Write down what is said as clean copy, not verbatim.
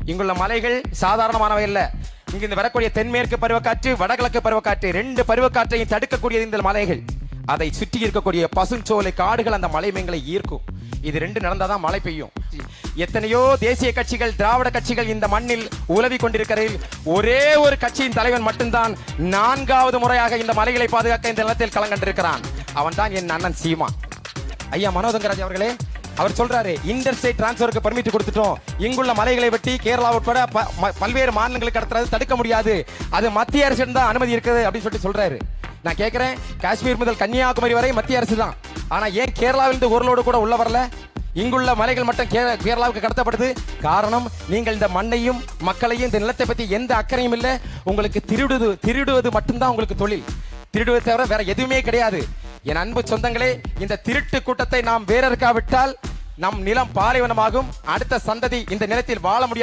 இங்குள்ள மலைகள் சாதாரணமானவை அல்ல. இங்கிருந்து வரக்கூடிய தென்மேற்கு பருவக்காற்று, வடகிழக்கு பருவக்காற்று, 2 பருவக்காற்றையும் தடுக்கக்கூடியது இந்த மலைகள். அதை சுற்றி இருக்கக்கூடிய பசுஞ்சோலை காடுகள் அந்த மலை மேகங்களை ஈர்க்கும். இது 2 நடந்தாதான் மழை பெய்யும். எத்தனையோ தேசிய கட்சிகள், திராவிட கட்சிகள் இந்த மண்ணில் உலவி கொண்டிருக்கிறதில் ஒரே ஒரு கட்சியின் தலைவன் மட்டும்தான் 4வது முறையாக இந்த மலைகளை பாதுகாக்க இந்த நிலத்தில் களங்கண்டிருக்கிறான். அவன் தான் என் அண்ணன் சீமான். ஐயா மனோதங்கராஜ் அவர்களே, அவர் சொல்றாரு, இன்டர் ஸ்டேட் டிரான்ஸ்பருக்கு பர்மிட் கொடுத்துட்டோம், இங்குள்ள மலைகளை வெட்டி கேரளா உட்பட பல்வேறு மாநிலங்களுக்கு கடத்துறது தடுக்க முடியாது, அது மத்திய அரசு தான் அனுமதி இருக்குது அப்படின்னு சொல்றாரு. நான் கேட்கிறேன், காஷ்மீர் முதல் கன்னியாகுமரி வரை மத்திய அரசு தான். ஆனா ஏன் கேரளாவிலிருந்து ஒரு லோடு கூட உள்ள வரல? இங்குள்ள மலைகள் மட்டும் கேரளாவுக்கு கடத்தப்படுது. காரணம், நீங்கள் இந்த மண்ணையும் மக்களையும் இந்த நிலத்தை பத்தி எந்த அக்கறையும் இல்லை. உங்களுக்கு திருடுவது மட்டும்தான் உங்களுக்கு தொழில். திருடுவதை தவிர வேற எதுவுமே கிடையாது. என் அன்பு சொந்தங்களே, இந்த திருட்டு கூட்டத்தை நாம் வேறறுக்காவிட்டால் நம் நிலம் பாலைவனமாகும். அடுத்த சந்ததி இந்த நிலத்தில் வாழ முடியாது.